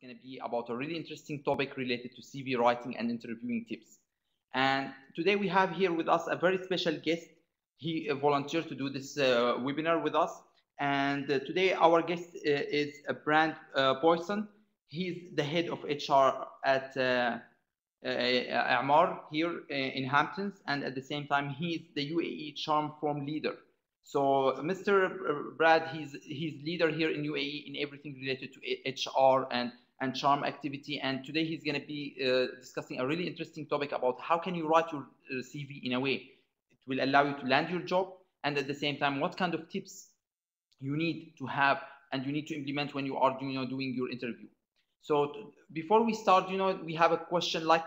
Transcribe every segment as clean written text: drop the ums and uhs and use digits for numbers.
going to be about a really interesting topic related to CV writing and interviewing tips. And today we have here with us a very special guest. He volunteered to do this webinar with us. And today our guest is Brad Boyson. He's the head of HR at A'mar here in Hamptons, and at the same time he's the UAE Charm Form leader. So Mr. Brad, he's leader here in UAE in everything related to HR and charm activity. And today he's going to be discussing a really interesting topic about how can you write your CV in a way it will allow you to land your job, and at the same time what kind of tips you need to have and you need to implement when you are doing your interview. So before we start, we have a question like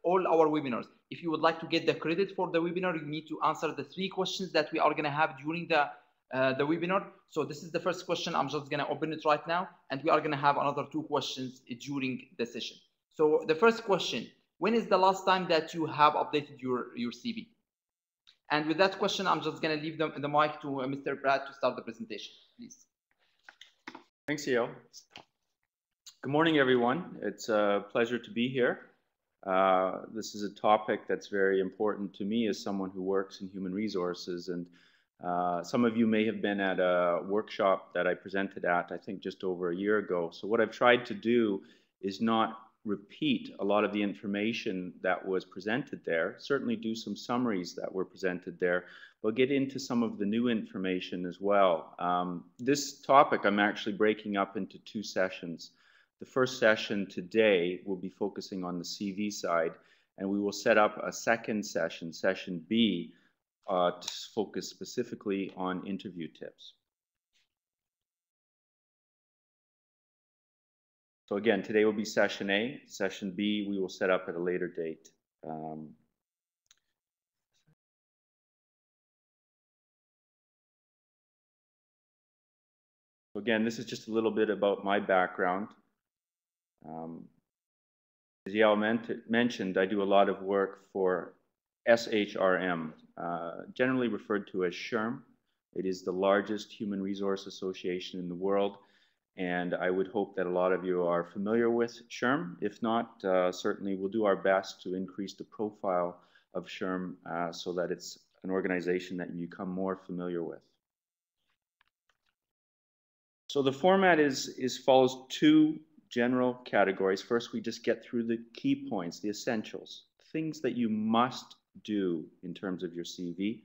all our webinars. If you would like to get the credit for the webinar, you need to answer the 3 questions that we are going to have during the webinar. So this is the first question. I'm just going to open it right now, and we are going to have another 2 questions during the session. So the first question: when is the last time that you have updated your CV? And with that question, I'm just going to leave the mic to Mr. Brad to start the presentation, please. Thanks, Eyal. Good morning, everyone. It's a pleasure to be here. This is a topic that's very important to me as someone who works in human resources. And some of you may have been at a workshop that I presented at, I think, just over a year ago. So what I've tried to do is not repeat a lot of the information that was presented there, certainly do some summaries that were presented there, but get into some of the new information as well. This topic I'm actually breaking up into 2 sessions. The first session today will be focusing on the CV side, and we will set up a second session, session B, to focus specifically on interview tips. So again, today will be session A. Session B we will set up at a later date. So again, this is just a little bit about my background. As Eyal mentioned, I do a lot of work for SHRM, generally referred to as SHRM. It is the largest human resource association in the world, and I would hope that a lot of you are familiar with SHRM. If not, certainly we'll do our best to increase the profile of SHRM so that it's an organization that you become more familiar with. So the format follows 2 general categories. First, we just get through the key points, the essentials, things that you must do in terms of your CV.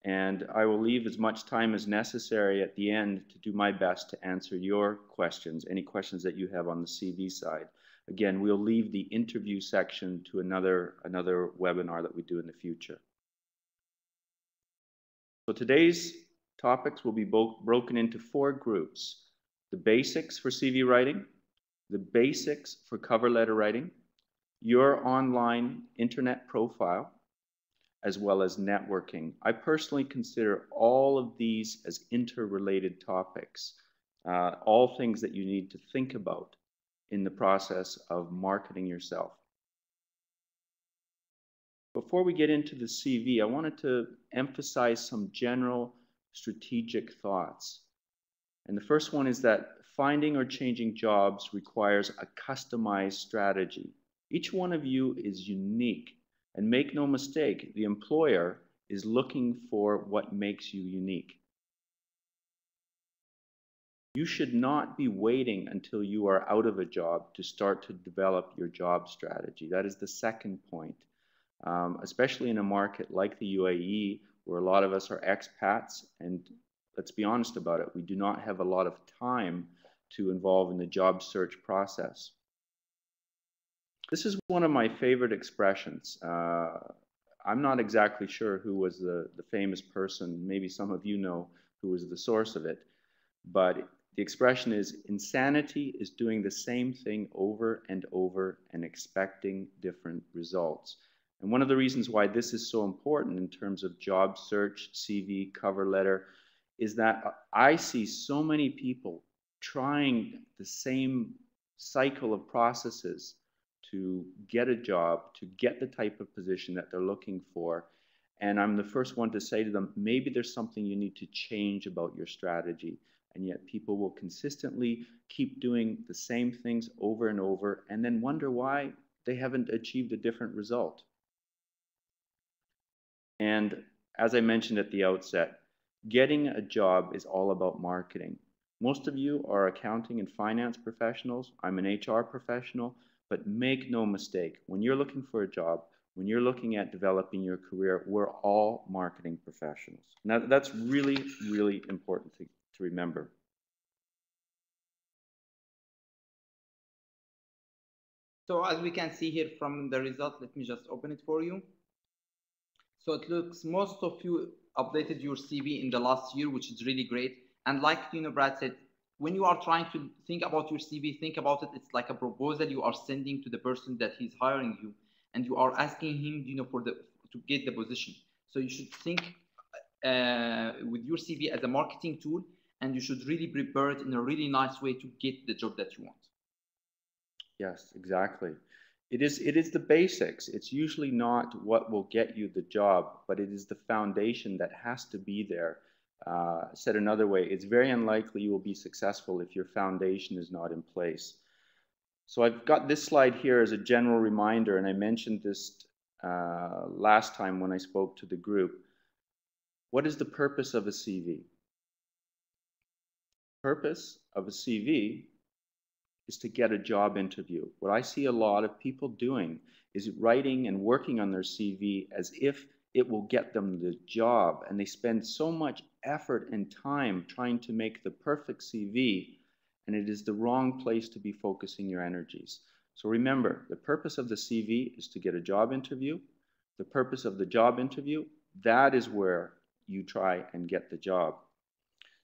And I will leave as much time as necessary at the end to do my best to answer your questions, any questions that you have on the CV side. Again, we'll leave the interview section to another webinar that we do in the future. So today's topics will be broken into 4 groups: the basics for CV writing, the basics for cover letter writing, your online internet profile, as well as networking. I personally consider all of these as interrelated topics, all things that you need to think about in the process of marketing yourself. Before we get into the CV, I wanted to emphasize some general strategic thoughts. And the first one is that finding or changing jobs requires a customized strategy. Each one of you is unique, and make no mistake, the employer is looking for what makes you unique. You should not be waiting until you are out of a job to start to develop your job strategy. That is the second point, especially in a market like the UAE, where a lot of us are expats, and let's be honest about it, we do not have a lot of time to involve in the job search process. This is one of my favorite expressions. I'm not exactly sure who was the famous person. Maybe some of you know who was the source of it. But the expression is, insanity is doing the same thing over and over and expecting different results. And one of the reasons why this is so important in terms of job search, CV, cover letter, is that I see so many people trying the same cycle of processes to get a job, to get the type of position that they're looking for. And I'm the first one to say to them, maybe there's something you need to change about your strategy. And yet people will consistently keep doing the same things over and over and then wonder why they haven't achieved a different result. And as I mentioned at the outset, getting a job is all about marketing. Most of you are accounting and finance professionals. I'm an HR professional, but make no mistake, when you're looking for a job, when you're looking at developing your career, we're all marketing professionals. Now, that's really, really important to remember. So as we can see here from the result, let me just open it for you. So it looks most of you updated your CV in the last year, which is really great. And like Brad said, when you are trying to think about your CV, think about it. It's like a proposal you are sending to the person that he's hiring you, and you are asking him, to get the position. So you should think with your CV as a marketing tool, and you should really prepare it in a really nice way to get the job that you want. Yes, exactly. It is the basics. It's usually not what will get you the job, but it is the foundation that has to be there. Said another way, it's very unlikely you will be successful if your foundation is not in place. So I've got this slide here as a general reminder, and I mentioned this last time when I spoke to the group. What is the purpose of a CV? Purpose of a CV is to get a job interview. What I see a lot of people doing is writing and working on their CV as if it will get them the job, and they spend so much effort and time trying to make the perfect CV, and it is the wrong place to be focusing your energies. So remember, the purpose of the CV is to get a job interview. The purpose of the job interview, that is where you try and get the job.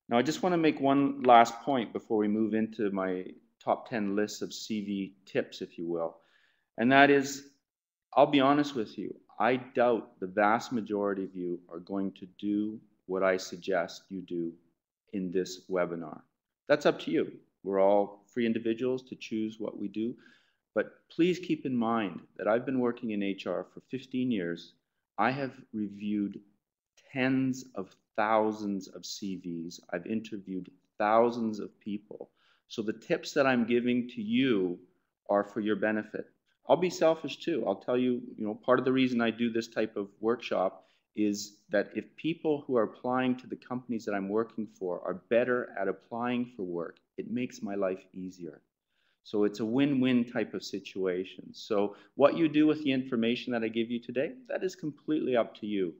Now, I just want to make one last point before we move into my top 10 lists of CV tips, if you will. And that is, I'll be honest with you, I doubt the vast majority of you are going to do what I suggest you do in this webinar. That's up to you. We're all free individuals to choose what we do. But please keep in mind that I've been working in HR for 15 years. I have reviewed tens of thousands of CVs. I've interviewed thousands of people. So the tips that I'm giving to you are for your benefit. I'll be selfish too. I'll tell you, part of the reason I do this type of workshop is that if people who are applying to the companies that I'm working for are better at applying for work, it makes my life easier. So it's a win-win type of situation. So what you do with the information that I give you today, that is completely up to you.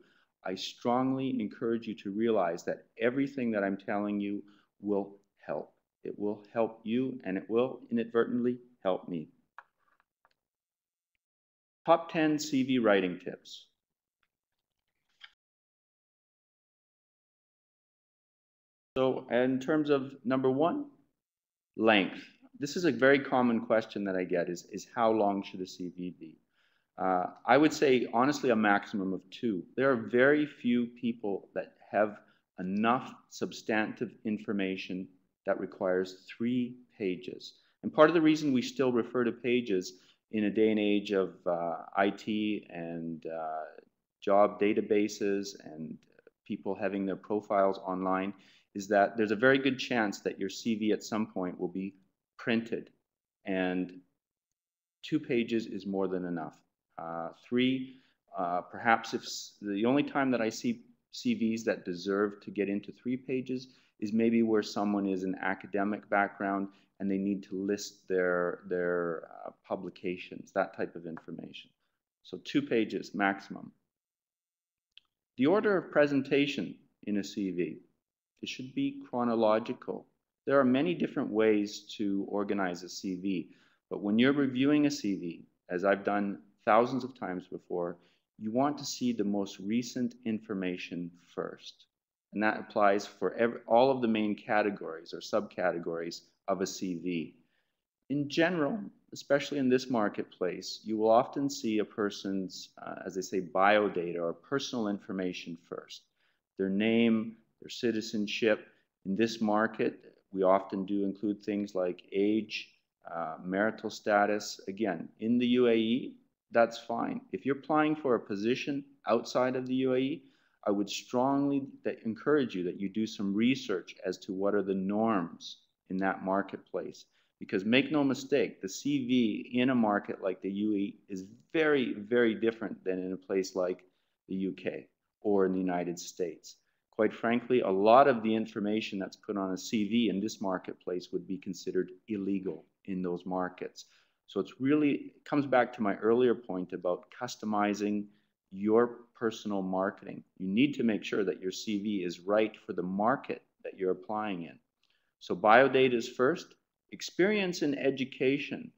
I strongly encourage you to realize that everything that I'm telling you will help. It will help you, and it will inadvertently help me. Top 10 CV writing tips. So in terms of number one, length. This is a very common question that I get is how long should a CV be? I would say, honestly, a maximum of 2. There are very few people that have enough substantive information that requires 3 pages. And part of the reason we still refer to pages in a day and age of IT and job databases and people having their profiles online is that there's a very good chance that your CV at some point will be printed, and 2 pages is more than enough. 3, perhaps if the only time that I see CVs that deserve to get into 3 pages is maybe where someone is an academic background and they need to list their publications, that type of information. So 2 pages maximum. The order of presentation in a CV, it should be chronological. There are many different ways to organize a CV, but when you're reviewing a CV, as I've done thousands of times before, you want to see the most recent information first. And that applies for all of the main categories or subcategories of a CV. In general, especially in this marketplace, you will often see a person's, as they say, bio data or personal information first. Their name, their citizenship. In this market, we often do include things like age, marital status. Again, in the UAE, that's fine. If you're applying for a position outside of the UAE, I would strongly encourage you that you do some research as to what are the norms in that marketplace. Because make no mistake, the CV in a market like the UAE is very, very different than in a place like the UK or in the United States. Quite frankly, a lot of the information that's put on a CV in this marketplace would be considered illegal in those markets. So it comes back to my earlier point about customizing your personal marketing. You need to make sure that your CV is right for the market that you're applying in. So biodata is first. Experience and education.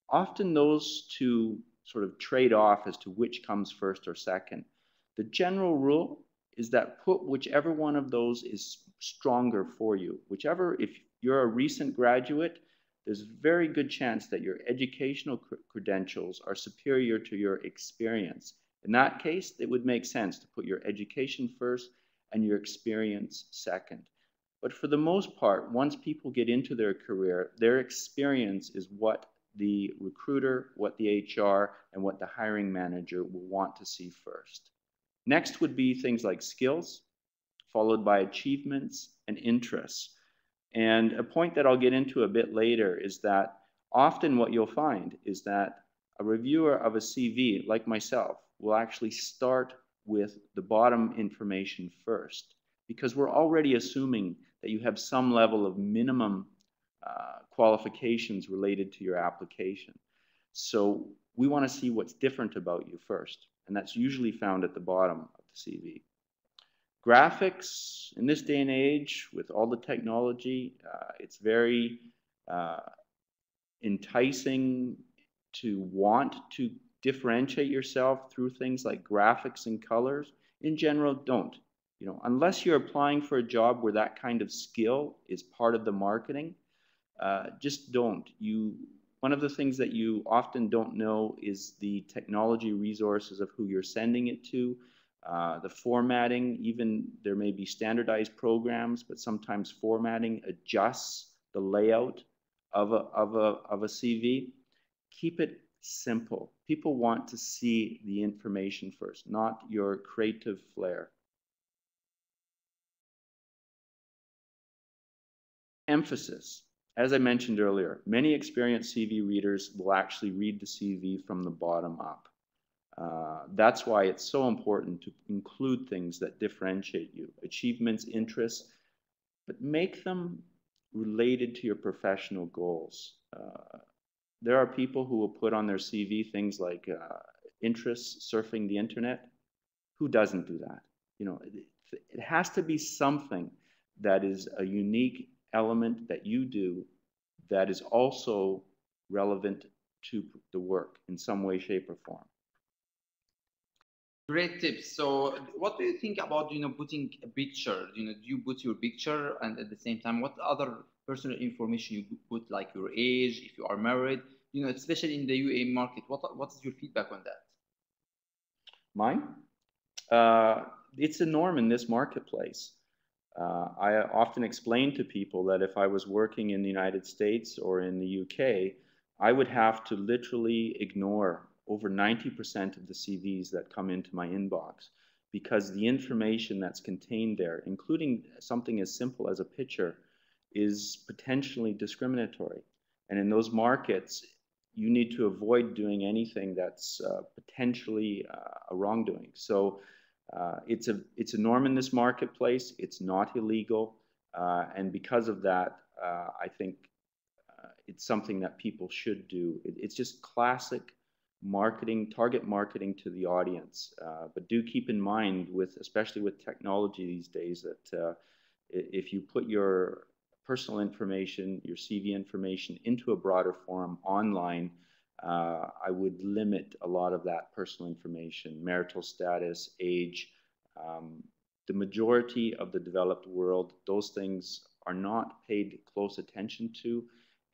Often those two sort of trade off as to which comes first or second. The general rule is that put whichever one of those is stronger for you. If you're a recent graduate, there's a very good chance that your educational credentials are superior to your experience. In that case, it would make sense to put your education first and your experience second. But for the most part, once people get into their career, their experience is what the recruiter, what the HR, and what the hiring manager will want to see first. Next would be things like skills, followed by achievements and interests. And a point that I'll get into a bit later is that often what you'll find is that a reviewer of a CV, like myself, will actually start with the bottom information first, because we're already assuming that you have some level of minimum qualifications related to your application. So we want to see what's different about you first, and that's usually found at the bottom of the CV. Graphics, in this day and age, with all the technology, it's very enticing to want to differentiate yourself through things like graphics and colors. In general, don't. Unless you're applying for a job where that kind of skill is part of the marketing, just don't. One of the things that you often don't know is the technology resources of who you're sending it to, the formatting. Even there may be standardized programs, but sometimes formatting adjusts the layout of a CV. Keep it simple. People want to see the information first, not your creative flair. Emphasis. As I mentioned earlier, many experienced CV readers will actually read the CV from the bottom up. That's why it's so important to include things that differentiate you, achievements, interests, but make them related to your professional goals. There are people who will put on their CV things like interests, surfing the internet. Who doesn't do that? It has to be something that is a unique element that you do that is also relevant to the work in some way, shape, or form. Great tips. So what do you think about, putting a picture? Do you put your picture, and at the same time, what other personal information you put, like your age, if you are married, especially in the UAE market? What is your feedback on that? Mine? It's a norm in this marketplace. I often explain to people that if I was working in the United States or in the UK, I would have to literally ignore over 90% of the CVs that come into my inbox, because the information that's contained there, including something as simple as a picture, is potentially discriminatory. And in those markets, you need to avoid doing anything that's potentially a wrongdoing. So it's a norm in this marketplace. It's not illegal, and because of that, I think it's something that people should do. It's just classic marketing, target marketing to the audience. But do keep in mind, especially with technology these days, that if you put your personal information, your CV information into a broader forum online, I would limit a lot of that personal information, marital status, age. The majority of the developed world, those things are not paid close attention to,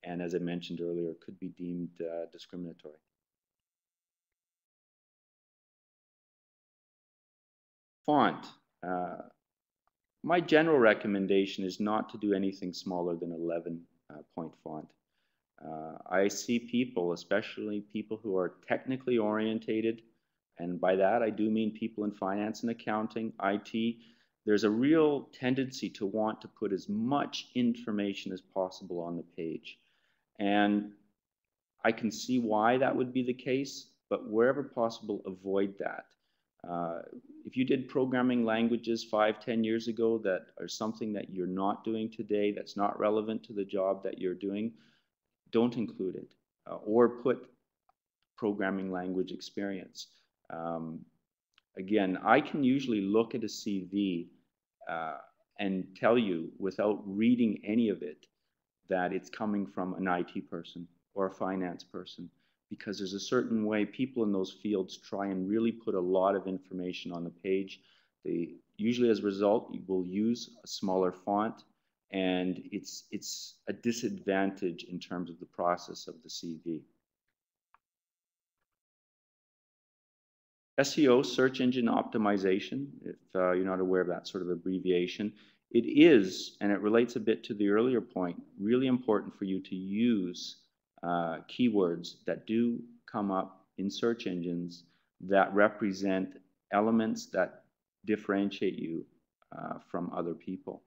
and as I mentioned earlier, could be deemed discriminatory. Font. My general recommendation is not to do anything smaller than 11-point font. I see people, especially people who are technically orientated, And by that, I do mean people in finance and accounting, IT. There's a real tendency to want to put as much information as possible on the page. And I can see why that would be the case, but wherever possible, avoid that. If you did programming languages 5, 10 years ago that are something that you're not doing today, that's not relevant to the job that you're doing, don't include it, or put programming language experience. Again, I can usually look at a CV and tell you without reading any of it that it's coming from an IT person or a finance person, because there's a certain way people in those fields try and really put a lot of information on the page. They usually, as a result, you will use a smaller font, and it's a disadvantage in terms of the process of the CV. SEO, search engine optimization, if you're not aware of that sort of abbreviation, it is, and it relates a bit to the earlier point, really important for you to use keywords that do come up in search engines that represent elements that differentiate you from other people.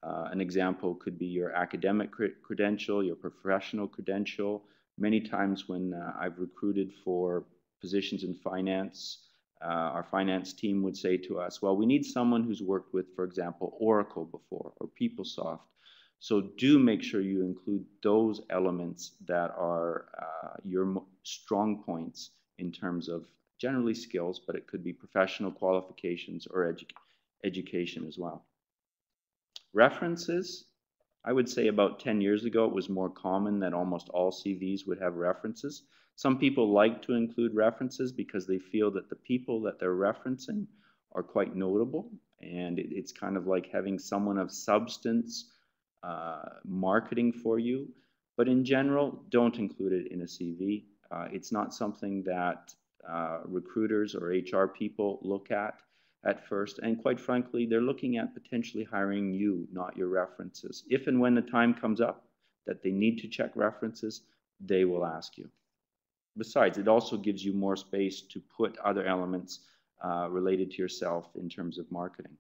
An example could be your academic credential, your professional credential. Many times when I've recruited for positions in finance, our finance team would say to us, well, we need someone who's worked with, for example, Oracle before or PeopleSoft. So do make sure you include those elements that are your strong points in terms of generally skills, but it could be professional qualifications or education as well. References, I would say about 10 years ago, it was more common that almost all CVs would have references. Some people like to include references because they feel that the people that they're referencing are quite notable, and it's kind of like having someone of substance marketing for you. But in general, don't include it in a CV. It's not something that recruiters or HR people look at first, and quite frankly, they're looking at potentially hiring you, not your references. If and when the time comes up that they need to check references, they will ask you. Besides, it also gives you more space to put other elements related to yourself in terms of marketing.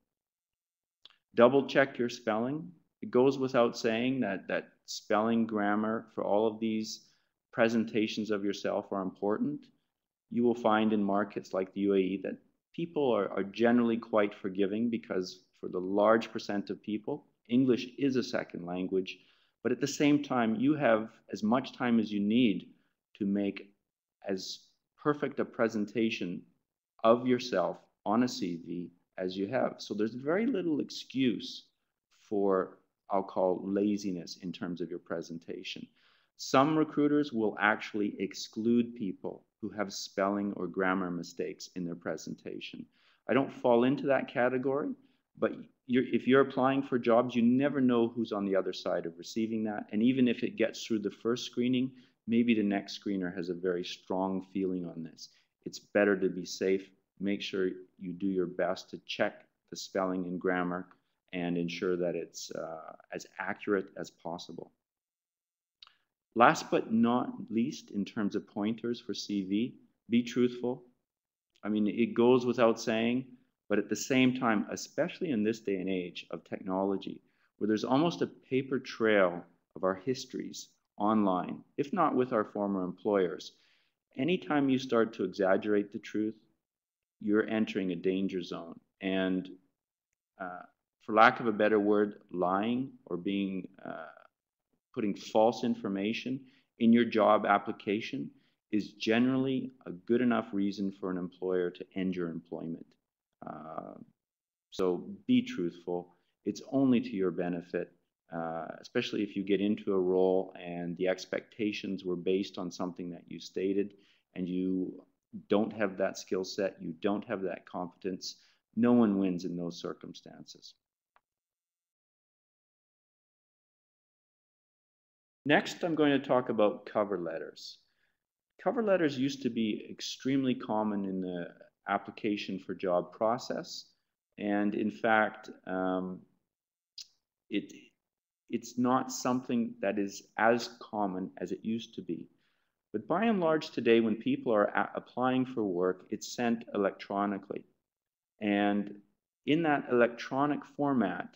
Double check your spelling. It goes without saying that spelling, grammar for all of these presentations of yourself are important. You will find in markets like the UAE that people are generally quite forgiving, because for the large percent of people, English is a second language. But at the same time, you have as much time as you need to make as perfect a presentation of yourself on a CV as you have. So there's very little excuse for, I'll call, laziness in terms of your presentation. Some recruiters will actually exclude people who have spelling or grammar mistakes in their presentation. I don't fall into that category, but if you're applying for jobs, you never know who's on the other side of receiving that. And even if it gets through the first screening, maybe the next screener has a very strong feeling on this. It's better to be safe. Make sure you do your best to check the spelling and grammar and ensure that it's as accurate as possible. Last but not least, in terms of pointers for CV, be truthful. I mean, it goes without saying, but at the same time, especially in this day and age of technology, where there's almost a paper trail of our histories online, if not with our former employers, anytime you start to exaggerate the truth, you're entering a danger zone. And for lack of a better word, lying or putting false information in your job application is generally a good enough reason for an employer to end your employment. So be truthful. It's only to your benefit, especially if you get into a role and the expectations were based on something that you stated and you don't have that skill set, you don't have that competence. No one wins in those circumstances. Next, I'm going to talk about cover letters. Cover letters used to be extremely common in the application for job process. And in fact, it's not something that is as common as it used to be. But by and large today, when people are applying for work, it's sent electronically. And in that electronic format,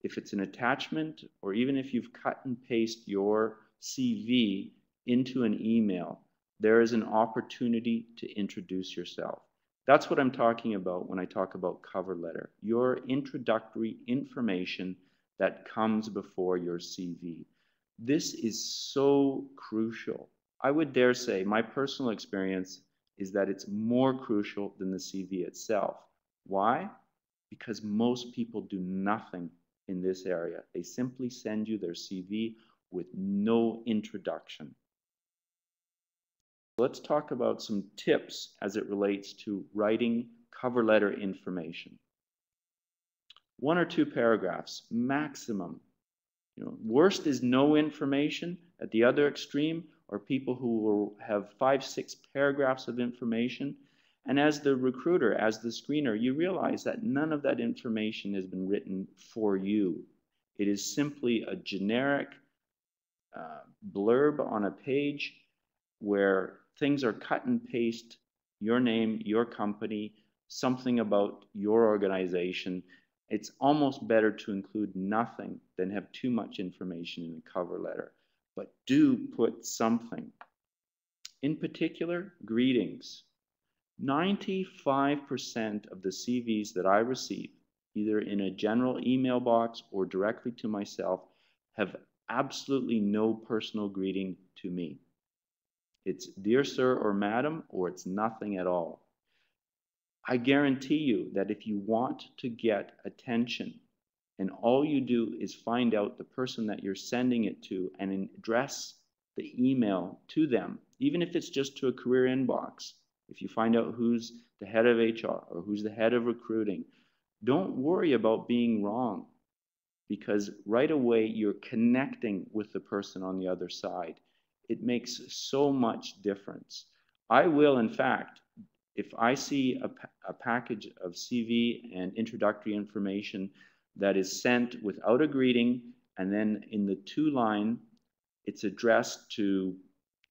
if it's an attachment, or even if you've cut and pasted your CV into an email, there is an opportunity to introduce yourself. That's what I'm talking about when I talk about cover letter. Your introductory information that comes before your CV. This is so crucial. I would dare say my personal experience is that it's more crucial than the CV itself. Why? Because most people do nothing in this area. They simply send you their CV with no introduction. Let's talk about some tips as it relates to writing cover letter information. 1 or 2 paragraphs, maximum. Worst is no information. At the other extreme are people who will have 5, 6 paragraphs of information. And as the recruiter, as the screener, you realize that none of that information has been written for you. It is simply a generic blurb on a page where things are cut and paste, your name, your company, something about your organization. It's almost better to include nothing than have too much information in a cover letter. But do put something. In particular, greetings. 95% of the CVs that I receive, either in a general email box or directly to myself, have absolutely no personal greeting to me. It's dear sir or madam, or it's nothing at all. I guarantee you that if you want to get attention and all you do is find out the person that you're sending it to and address the email to them, even if it's just to a career inbox, if you find out who's the head of HR or who's the head of recruiting, don't worry about being wrong, because right away you're connecting with the person on the other side. It makes so much difference. I will, in fact, if I see a package of CV and introductory information that is sent without a greeting, and then in the 2-line, it's addressed to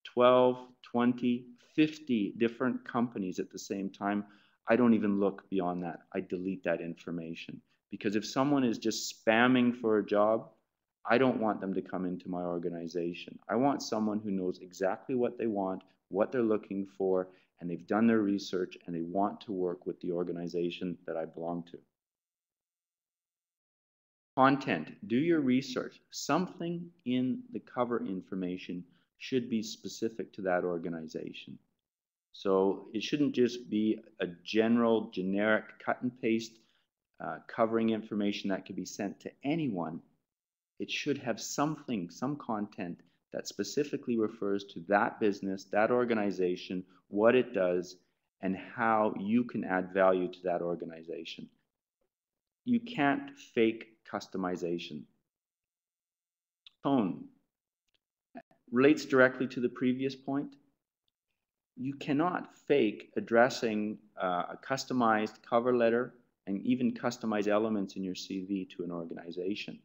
12, 20, 50 different companies at the same time, I don't even look beyond that. I delete that information. Because if someone is just spamming for a job, I don't want them to come into my organization. I want someone who knows exactly what they want, what they're looking for, and they've done their research and they want to work with the organization that I belong to. Content, do your research. Something in the cover information should be specific to that organization. So it shouldn't just be a general, generic cut and paste covering information that can be sent to anyone. It should have something, some content that specifically refers to that business, that organization, what it does, and how you can add value to that organization. You can't fake customization. Tone relates directly to the previous point. You cannot fake addressing a customized cover letter and even customize elements in your CV to an organization.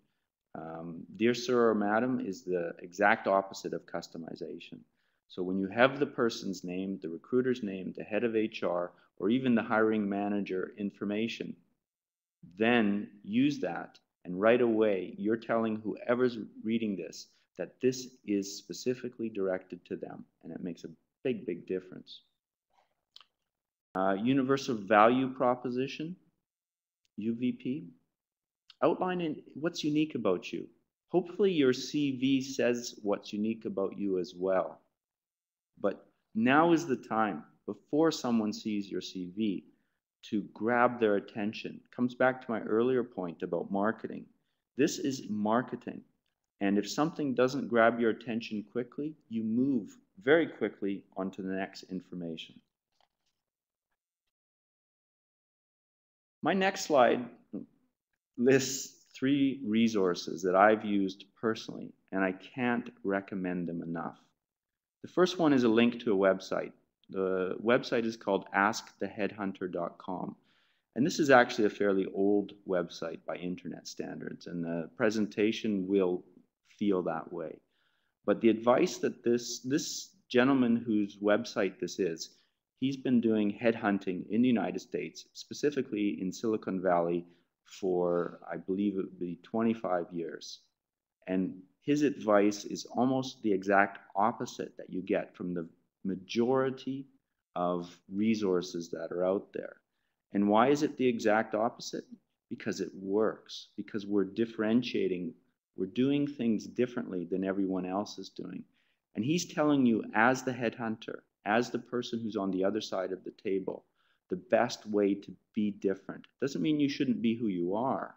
Dear sir or madam is the exact opposite of customization. So when you have the person's name, the recruiter's name, the head of HR, or even the hiring manager information, then use that, and right away you're telling whoever's reading this that this is specifically directed to them, and it makes a big, big difference. Universal value proposition, UVP. Outline what's unique about you. Hopefully your CV says what's unique about you as well. But now is the time, before someone sees your CV, to grab their attention. It comes back to my earlier point about marketing. This is marketing. And if something doesn't grab your attention quickly, you move very quickly onto the next information. My next slide lists 3 resources that I've used personally, and I can't recommend them enough. The first one is a link to a website. The website is called asktheheadhunter.com. And this is actually a fairly old website by internet standards, and the presentation will feel that way. But the advice that this gentleman whose website this is, he's been doing headhunting in the United States, specifically in Silicon Valley, for, I believe it would be 25 years. And his advice is almost the exact opposite that you get from the majority of resources that are out there. And why is it the exact opposite? Because it works, because we're differentiating, we're doing things differently than everyone else is doing. And he's telling you, as the headhunter, as the person who's on the other side of the table, the best way to be different. Doesn't mean you shouldn't be who you are,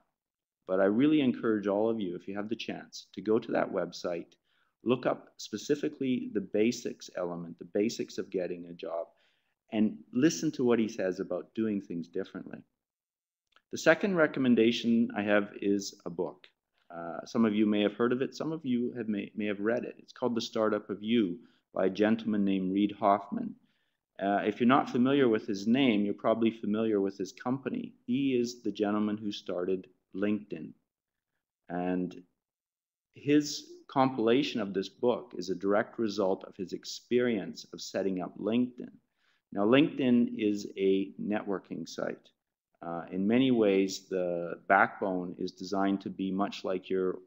but I really encourage all of you, if you have the chance, to go to that website, look up specifically the basics element, the basics of getting a job, and listen to what he says about doing things differently. The second recommendation I have is a book. Some of you may have heard of it. Some of you may have read it. It's called The Startup of You by a gentleman named Reid Hoffman. If you're not familiar with his name, you're probably familiar with his company. He is the gentleman who started LinkedIn. And his compilation of this book is a direct result of his experience of setting up LinkedIn. Now, LinkedIn is a networking site. In many ways, the backbone is designed to be much like your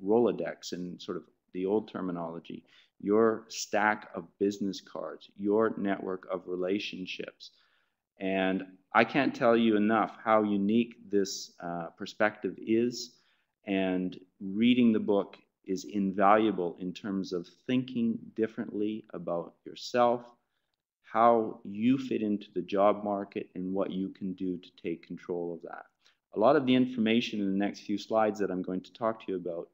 Rolodex in sort of the old terminology, your stack of business cards, your network of relationships. And I can't tell you enough how unique this perspective is, and reading the book is invaluable in terms of thinking differently about yourself, how you fit into the job market, and what you can do to take control of that. A lot of the information in the next few slides that I'm going to talk to you about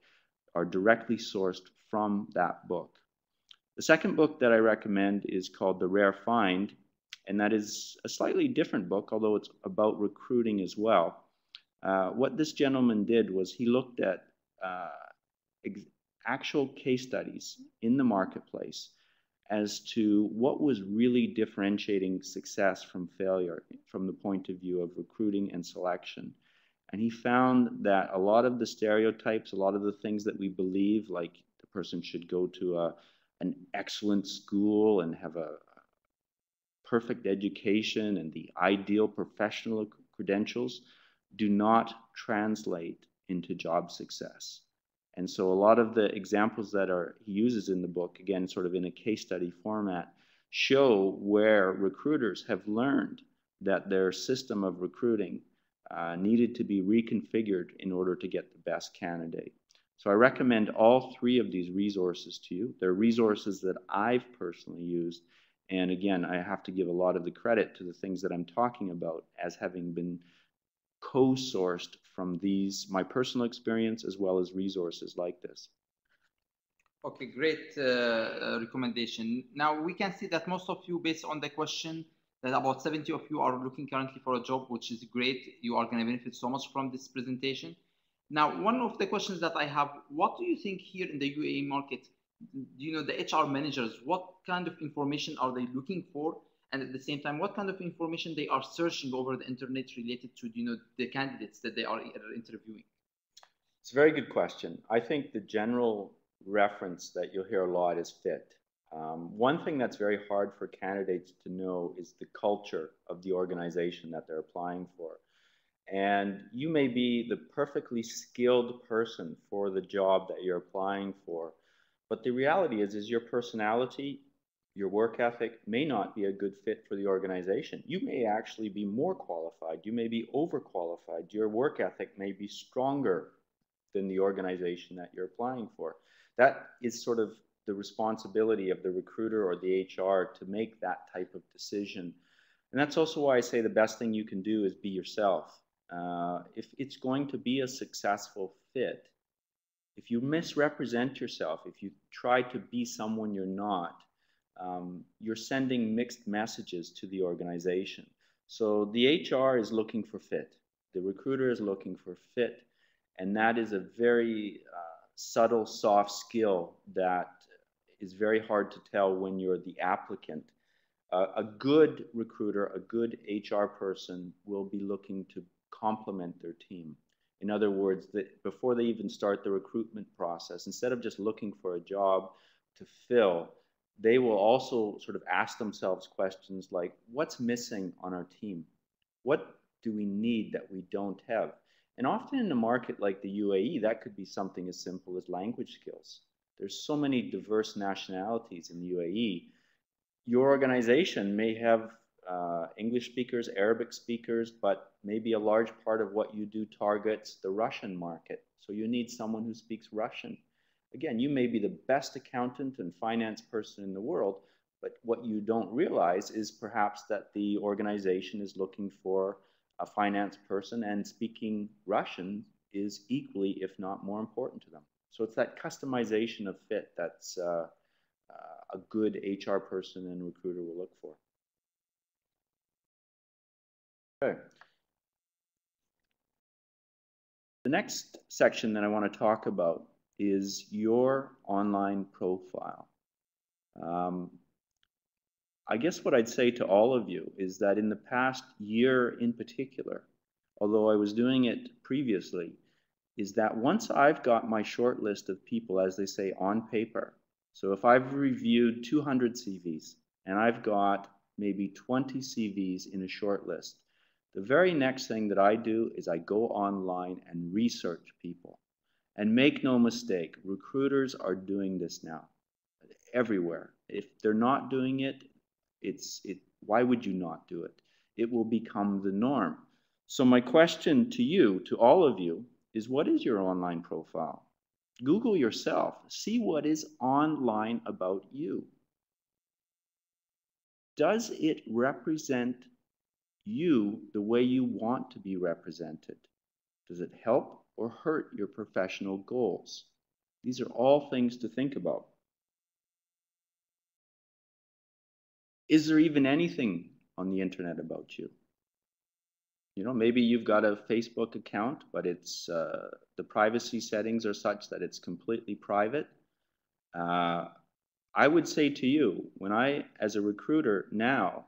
are directly sourced from that book. The second book that I recommend is called The Rare Find, and that is a slightly different book, although it's about recruiting as well. What this gentleman did was he looked at actual case studies in the marketplace as to what was really differentiating success from failure from the point of view of recruiting and selection. And he found that a lot of the stereotypes, a lot of the things that we believe, like the person should go to an excellent school and have a perfect education and the ideal professional credentials, do not translate into job success. And so a lot of the examples that he uses in the book, again, sort of in a case study format, show where recruiters have learned that their system of recruiting needed to be reconfigured in order to get the best candidate. So I recommend all three of these resources to you. They're resources that I've personally used. And again, I have to give a lot of the credit to the things that I'm talking about as having been co-sourced from my personal experience, as well as resources like this. Okay, great recommendation. Now we can see that most of you, based on the question, that about 70 of you are looking currently for a job, which is great. You are going to benefit so much from this presentation. Now, one of the questions that I have, what do you think here in the UAE market, the HR managers, what kind of information are they looking for? And at the same time, what kind of information they are searching over the internet related to, the candidates that they are interviewing? It's a very good question. I think the general reference that you'll hear a lot is fit. One thing that's very hard for candidates to know is the culture of the organization that they're applying for. And you may be the perfectly skilled person for the job that you're applying for, but the reality is your personality, your work ethic may not be a good fit for the organization. You may actually be more qualified. You may be overqualified. Your work ethic may be stronger than the organization that you're applying for. That is sort of the responsibility of the recruiter or the HR to make that type of decision. And that's also why I say the best thing you can do is be yourself. If it's going to be a successful fit, if you misrepresent yourself, if you try to be someone you're not, you're sending mixed messages to the organization. So the HR is looking for fit. The recruiter is looking for fit. And that is a very subtle, soft skill that is very hard to tell when you're the applicant. A good recruiter, a good HR person will be looking to complement their team. In other words, that before they even start the recruitment process, instead of just looking for a job to fill, they will also sort of ask themselves questions like, what's missing on our team? What do we need that we don't have? And often in a market like the UAE, that could be something as simple as language skills. There's so many diverse nationalities in the UAE. Your organization may have English speakers, Arabic speakers, but maybe a large part of what you do targets the Russian market. So you need someone who speaks Russian. Again, you may be the best accountant and finance person in the world, but what you don't realize is perhaps that the organization is looking for a finance person, and speaking Russian is equally, if not more important to them. So it's that customization of fit that's a good HR person and recruiter will look for. Okay. The next section that I want to talk about is your online profile. I guess what I'd say to all of you is that in the past year in particular, although I was doing it previously, is that once I've got my short list of people, as they say, on paper, so if I've reviewed 200 CVs and I've got maybe 20 CVs in a short list, the very next thing that I do is I go online and research people. And make no mistake, recruiters are doing this now everywhere. If they're not doing it, why would you not do it? It will become the norm. So my question to you, to all of you, is what is your online profile? Google yourself. See what is online about you. Does it represent you the way you want to be represented? Does it help or hurt your professional goals? These are all things to think about. Is there even anything on the internet about you? You know, maybe you've got a Facebook account, but it's the privacy settings are such that it's completely private. I would say to you, when I, as a recruiter now,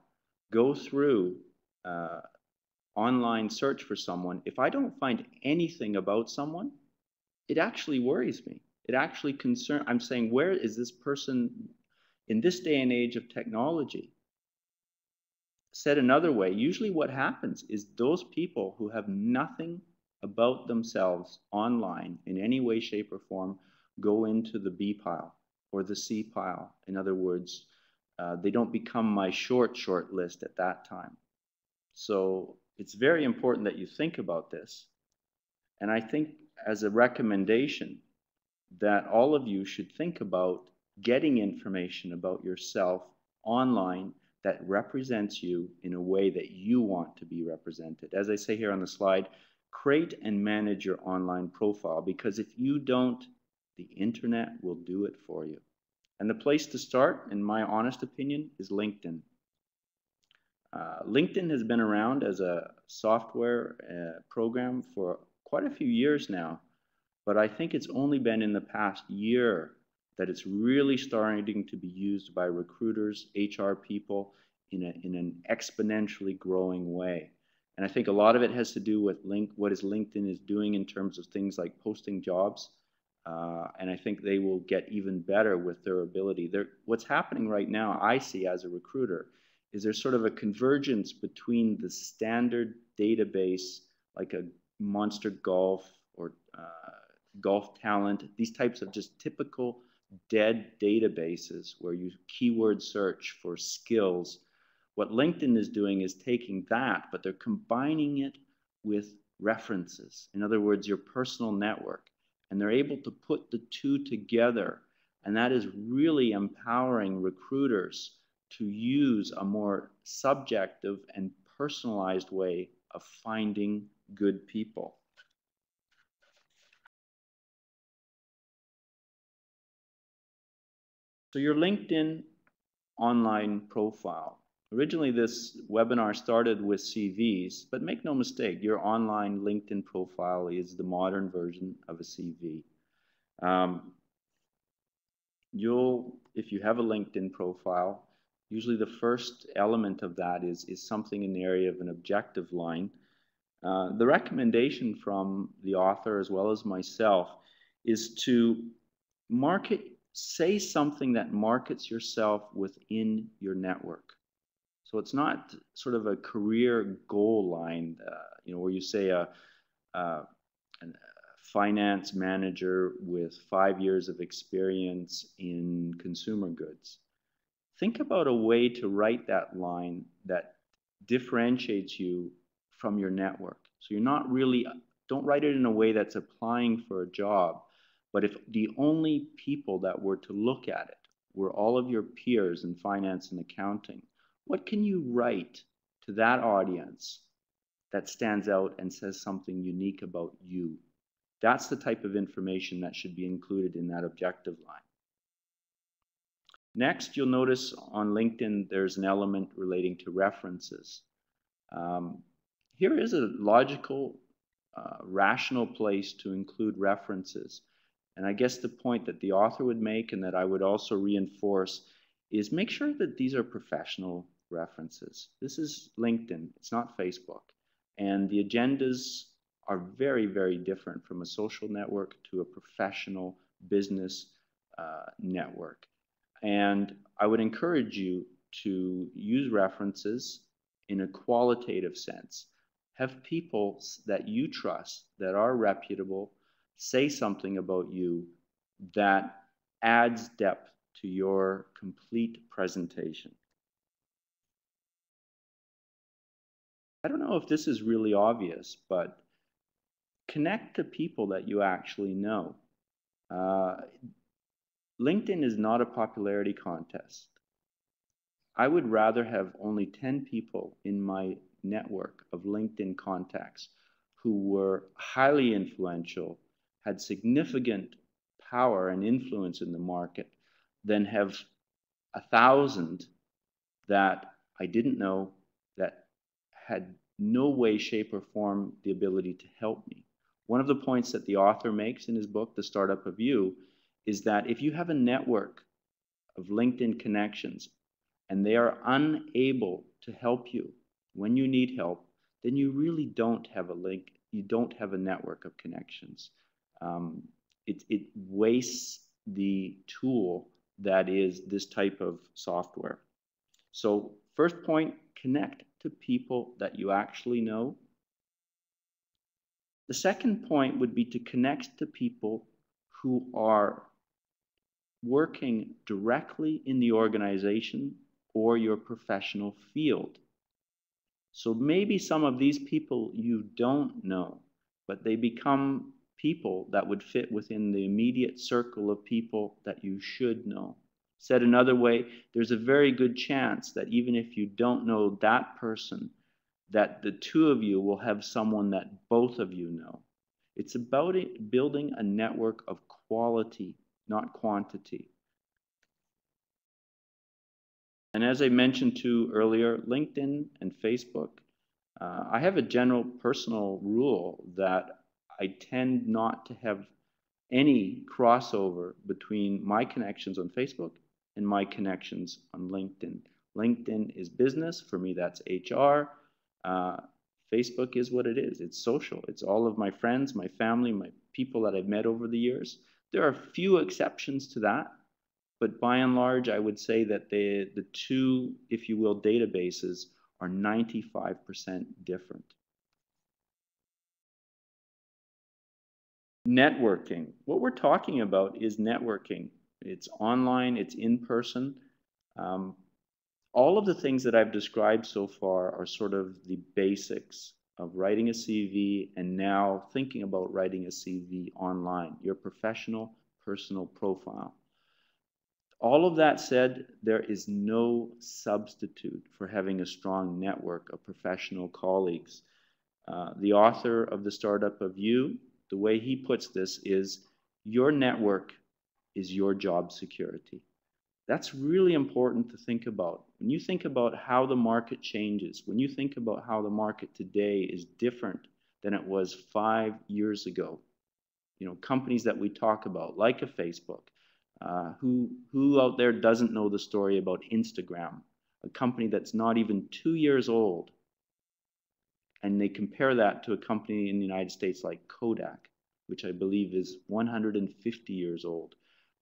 go through online search for someone, if I don't find anything about someone, it actually worries me. It actually concerns, I'm saying, where is this person in this day and age of technology? Said another way, usually what happens is those people who have nothing about themselves online in any way, shape, or form go into the B pile or the C pile. In other words, they don't become my short list at that time. So it's very important that you think about this. And I think as a recommendation that all of you should think about getting information about yourself online that represents you in a way that you want to be represented. As I say here on the slide, create and manage your online profile, because if you don't, the internet will do it for you. And the place to start, in my honest opinion, is LinkedIn. LinkedIn has been around as a software program for quite a few years now, but I think it's only been in the past year that it's really starting to be used by recruiters, HR people in an exponentially growing way. And I think a lot of it has to do with what LinkedIn is doing in terms of things like posting jobs. And I think they will get even better with their ability. What's happening right now, I see as a recruiter, is there's sort of a convergence between the standard database, like a Monster Golf or Golf Talent, these types of just typical dead databases where you keyword search for skills. What LinkedIn is doing is taking that, but they're combining it with references. In other words, your personal network. And they're able to put the two together. And that is really empowering recruiters to use a more subjective and personalized way of finding good people. So your LinkedIn online profile. Originally, this webinar started with CVs, but make no mistake, your online LinkedIn profile is the modern version of a CV. If you have a LinkedIn profile, usually the first element of that is something in the area of an objective line. The recommendation from the author as well as myself is to market say something that markets yourself within your network. So it's not sort of a career goal line, where you say a finance manager with 5 years of experience in consumer goods. Think about a way to write that line that differentiates you from your network. So you're not really, don't write it in a way that's applying for a job, but if the only people that were to look at it were all of your peers in finance and accounting, what can you write to that audience that stands out and says something unique about you? That's the type of information that should be included in that objective line. Next, you'll notice on LinkedIn, there's an element relating to references. Here is a logical, rational place to include references. And I guess the point that the author would make and that I would also reinforce is make sure that these are professional references. This is LinkedIn, it's not Facebook. And the agendas are very, very different from a social network to a professional business network. And I would encourage you to use references in a qualitative sense. Have people that you trust, that are reputable, say something about you that adds depth to your complete presentation. I don't know if this is really obvious, but connect to people that you actually know. LinkedIn is not a popularity contest. I would rather have only 10 people in my network of LinkedIn contacts who were highly influential, had significant power and influence in the market, than have 1,000 that I didn't know, that had no way, shape, or form the ability to help me. One of the points that the author makes in his book, The Startup of You, is that if you have a network of LinkedIn connections and they are unable to help you when you need help, then you really don't have a link, you don't have a network of connections. It wastes the tool that is this type of software. So first point, connect to people that you actually know. The second point would be to connect to people who are working directly in the organization or your professional field. So maybe some of these people you don't know, but they become people that would fit within the immediate circle of people that you should know. Said another way, there's a very good chance that even if you don't know that person, that the two of you will have someone that both of you know. It's about building a network of quality, not quantity. And as I mentioned too earlier, LinkedIn and Facebook, I have a general personal rule that I tend not to have any crossover between my connections on Facebook and my connections on LinkedIn. LinkedIn is business. For me, that's HR. Facebook is what it is. It's social. It's all of my friends, my family, my people that I've met over the years. There are a few exceptions to that, but by and large, I would say that the two, if you will, databases are 95% different. Networking. What we're talking about is networking. It's online, it's in person. All of the things that I've described so far are sort of the basics of writing a CV and now thinking about writing a CV online, your professional, personal profile. All of that said, there is no substitute for having a strong network of professional colleagues. The author of The Startup of You, the way he puts this is, your network is your job security. That's really important to think about. When you think about how the market changes, when you think about how the market today is different than it was 5 years ago, companies that we talk about, like a Facebook, who out there doesn't know the story about Instagram, a company that's not even 2 years old, and they compare that to a company in the United States like Kodak, which I believe is 150 years old.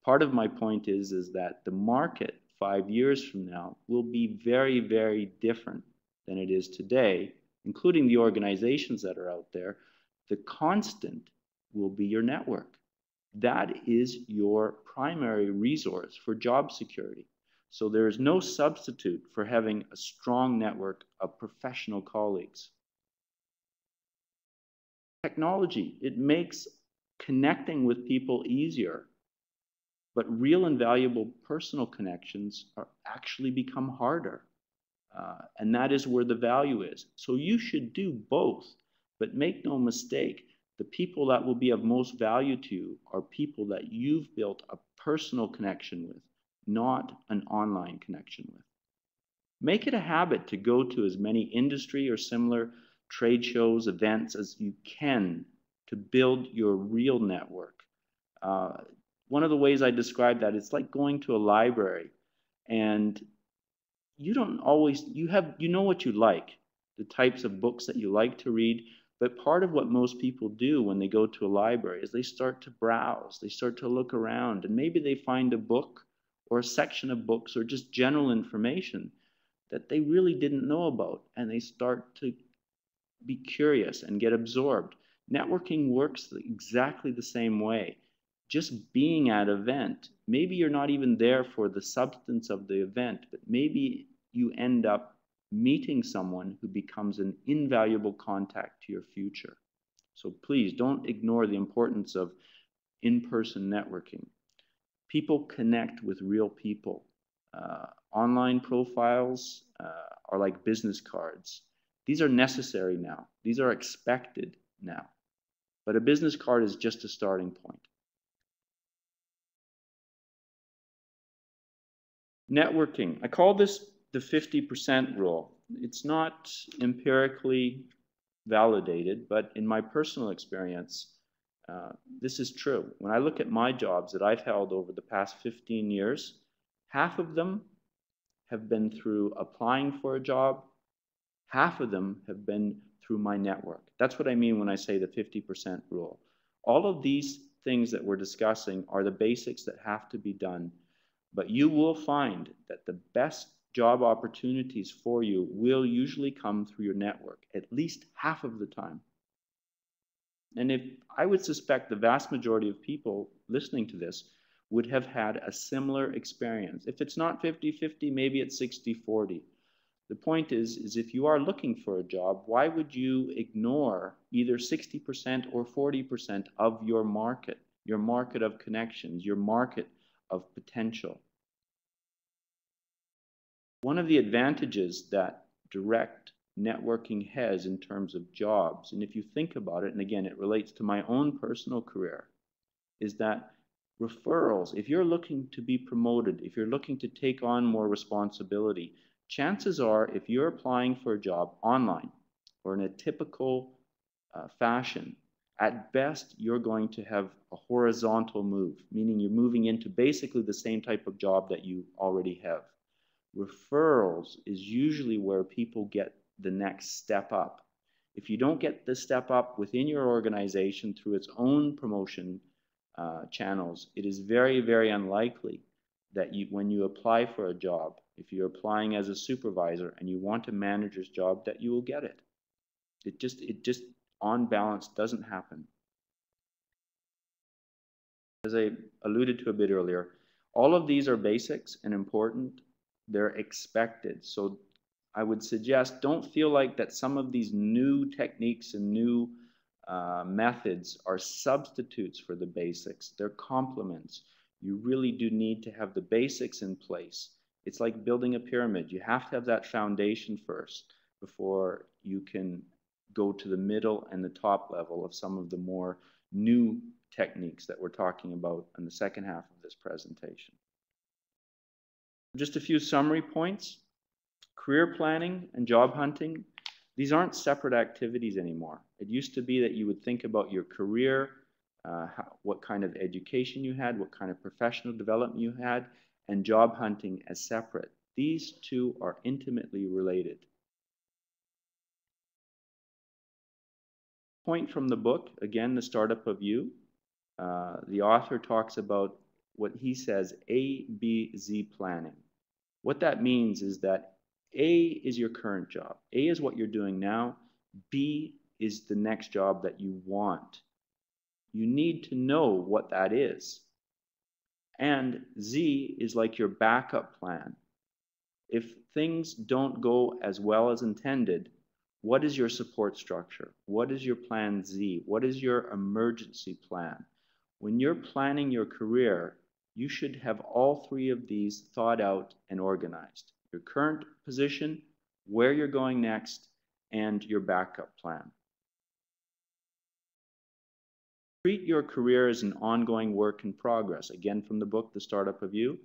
Part of my point is that the market 5 years from now will be very, very different than it is today, including the organizations that are out there. The constant will be your network. That is your primary resource for job security. So there is no substitute for having a strong network of professional colleagues. Technology, it makes connecting with people easier, but real and valuable personal connections are actually become harder. And that is where the value is. So you should do both, but make no mistake, the people that will be of most value to you are people that you've built a personal connection with, not an online connection with. Make it a habit to go to as many industry or similar trade shows, events as you can to build your real network. One of the ways I describe that, it's like going to a library and you don't always, you know what you like, the types of books that you like to read, but part of what most people do when they go to a library is they start to browse, they start to look around, and maybe they find a book or a section of books or just general information that they really didn't know about, and they start to be curious and get absorbed. Networking works exactly the same way. Just being at an event, maybe you're not even there for the substance of the event, but maybe you end up meeting someone who becomes an invaluable contact to your future. So please don't ignore the importance of in-person networking. People connect with real people. Online profiles are like business cards. These are necessary now. These are expected now. But a business card is just a starting point. Networking. I call this the 50% rule. It's not empirically validated, but in my personal experience, this is true. When I look at my jobs that I've held over the past 15 years, half of them have been through applying for a job, half of them have been through my network. That's what I mean when I say the 50% rule. All of these things that we're discussing are the basics that have to be done, but you will find that the best job opportunities for you will usually come through your network, at least half of the time. And if I would suspect the vast majority of people listening to this would have had a similar experience. If it's not 50-50, maybe it's 60-40. The point is if you are looking for a job, why would you ignore either 60% or 40% of your market of connections, your market of potential? One of the advantages that direct networking has in terms of jobs, and if you think about it, and again, it relates to my own personal career, is that referrals, if you're looking to be promoted, if you're looking to take on more responsibility, chances are if you're applying for a job online or in a typical fashion, at best you're going to have a horizontal move, meaning you're moving into basically the same type of job that you already have. Referrals is usually where people get the next step up. If you don't get the step up within your organization through its own promotion channels, it is very, very unlikely that when you apply for a job, if you're applying as a supervisor and you want a manager's job, that you will get it. It just on balance doesn't happen. As I alluded to a bit earlier, all of these are basics and important. They're expected. So I would suggest don't feel like that some of these new techniques and new methods are substitutes for the basics. They're complements. You really do need to have the basics in place. It's like building a pyramid. You have to have that foundation first before you can go to the middle and the top level of some of the more new techniques that we're talking about in the second half of this presentation. Just a few summary points. Career planning and job hunting, these aren't separate activities anymore. It used to be that you would think about your career, what kind of education you had, what kind of professional development you had, and job hunting as separate. These two are intimately related. Point from the book, again, The Startup of You. The author talks about what he says, A, B, Z planning. What that means is that A is your current job. A is what you're doing now. B is the next job that you want. You need to know what that is. And Z is like your backup plan. If things don't go as well as intended, what is your support structure? What is your plan Z? What is your emergency plan? When you're planning your career, you should have all three of these thought out and organized. Your current position, where you're going next, and your backup plan. Treat your career as an ongoing work in progress. Again, from the book, The Startup of You,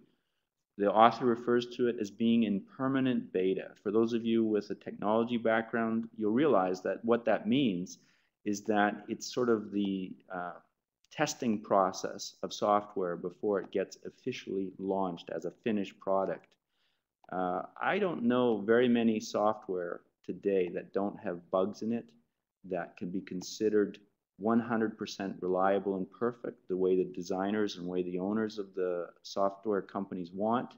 the author refers to it as being in permanent beta. For those of you with a technology background, you'll realize that what that means is that it's sort of the testing process of software before it gets officially launched as a finished product. I don't know very many software today that don't have bugs in it that can be considered 100% reliable and perfect the way the designers and way the owners of the software companies want.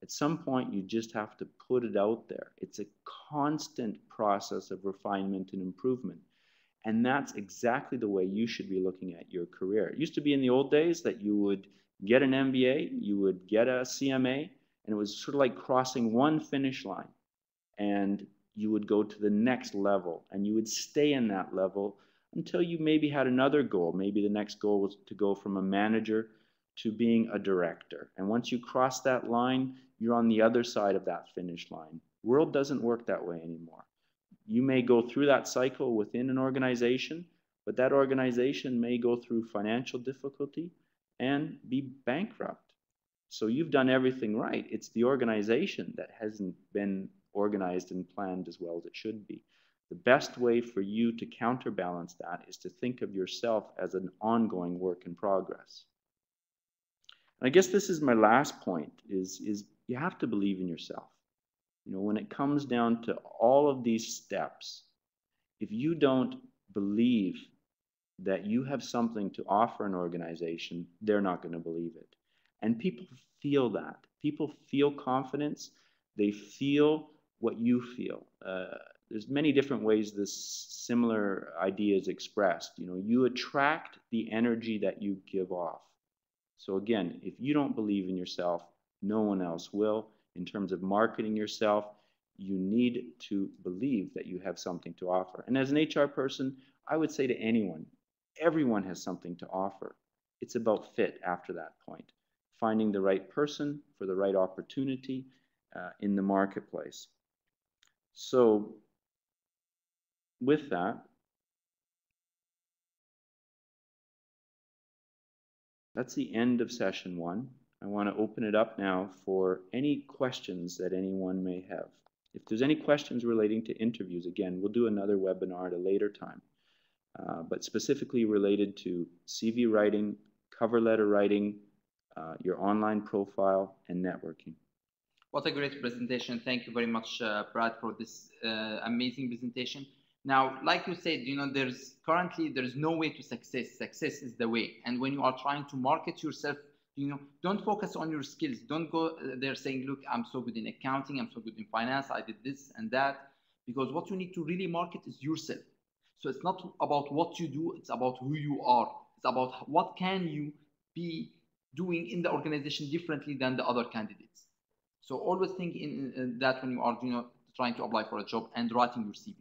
At some point, you just have to put it out there. It's a constant process of refinement and improvement. And that's exactly the way you should be looking at your career. It used to be in the old days that you would get an MBA, you would get a CMA, and it was sort of like crossing one finish line. And you would go to the next level, and you would stay in that level until you maybe had another goal. Maybe the next goal was to go from a manager to being a director. And once you cross that line, you're on the other side of that finish line. World doesn't work that way anymore. You may go through that cycle within an organization, but that organization may go through financial difficulty and be bankrupt. So you've done everything right. It's the organization that hasn't been organized and planned as well as it should be. The best way for you to counterbalance that is to think of yourself as an ongoing work in progress. And I guess this is my last point, is you have to believe in yourself. You know, when it comes down to all of these steps, if you don't believe that you have something to offer an organization, they're not going to believe it. And people feel that. People feel confidence. They feel what you feel. There's many different ways this similar idea is expressed. You know, you attract the energy that you give off. So again, if you don't believe in yourself, no one else will. In terms of marketing yourself, you need to believe that you have something to offer. And as an HR person, I would say to anyone, everyone has something to offer. It's about fit after that point, finding the right person for the right opportunity in the marketplace. So with that, that's the end of session 1. I want to open it up now for any questions that anyone may have. If there's any questions relating to interviews, again, we'll do another webinar at a later time, but specifically related to CV writing, cover letter writing, your online profile, and networking. What a great presentation. Thank you very much, Brad, for this amazing presentation. Now, like you said, you know, there's no way to success. Success is the way. And when you are trying to market yourself, you know, don't focus on your skills. Don't go there saying, look, I'm so good in accounting, I'm so good in finance, I did this and that. Because what you need to really market is yourself. So it's not about what you do, it's about who you are. It's about what can you be doing in the organization differently than the other candidates. So always think in that when you are, you know, trying to apply for a job and writing your CV.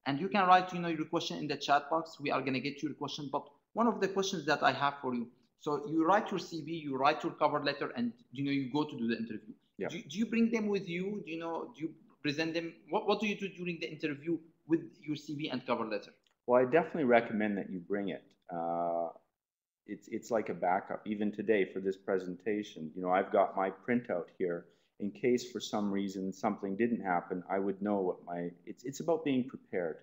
And you can write, you know, your question in the chat box. We are going to get your question. But one of the questions that I have for you, so you write your CV, you write your cover letter, and, you know, you go to do the interview. Yeah. Do you bring them with you? Do you present them? What do you do during the interview with your CV and cover letter? Well, I definitely recommend that you bring it. It's like a backup. Even today for this presentation, you know, I've got my printout here. In case for some reason something didn't happen, I would know what it's about being prepared.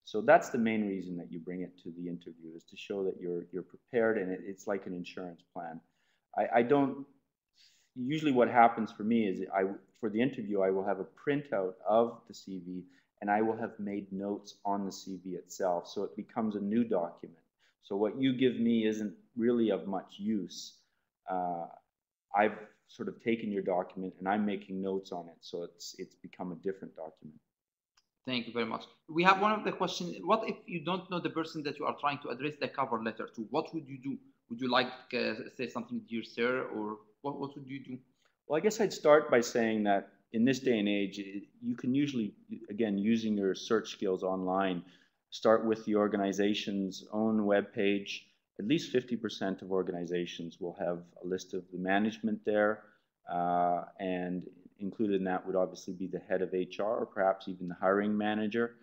So that's the main reason that you bring it to the interview, is to show that you're prepared, and it's like an insurance plan. I don't, usually what happens for me is for the interview, I will have a printout of the CV, and I will have made notes on the CV itself. So it becomes a new document. So what you give me isn't really of much use I've sort of taken your document and I'm making notes on it, so it's become a different document. Thank you very much. We have one of the questions. What if you don't know the person that you are trying to address the cover letter to? What would you do? Would you like say something, dear sir, or what would you do? Well, I guess I'd start by saying that in this day and age, you can usually, again, using your search skills online, start with the organization's own webpage. At least 50% of organizations will have a list of the management there, and included in that would obviously be the head of HR or perhaps even the hiring manager.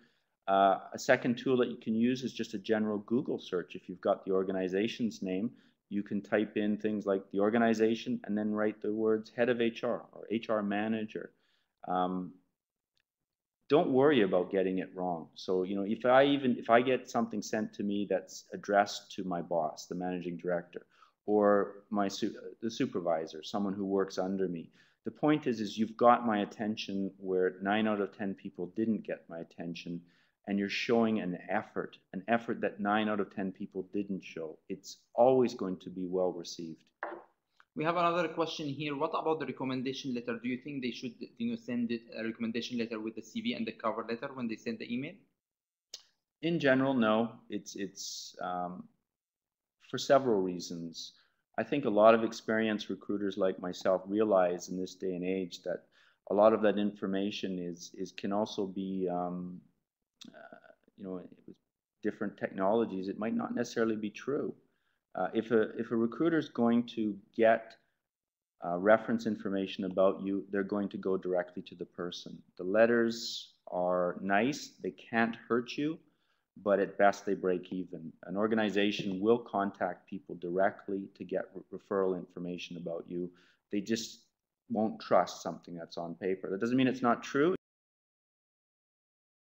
A second tool that you can use is just a general Google search. If you've got the organization's name, you can type in things like the organization and then write the words head of HR or HR manager. Don't worry about getting it wrong. So, you know, if I get something sent to me that's addressed to my boss, the managing director, or the supervisor, someone who works under me, the point is you've got my attention where 9 out of 10 people didn't get my attention, and you're showing an effort that 9 out of 10 people didn't show. It's always going to be well received. We have another question here. What about the recommendation letter? Do you think they should, send a recommendation letter with the CV and the cover letter when they send the email? In general, no. It's for several reasons. I think a lot of experienced recruiters like myself realize in this day and age that a lot of that information can also be, with different technologies, it might not necessarily be true. If a recruiter is going to get reference information about you, they're going to go directly to the person. The letters are nice, they can't hurt you, but at best they break even. An organization will contact people directly to get referral information about you. They just won't trust something that's on paper. That doesn't mean it's not true.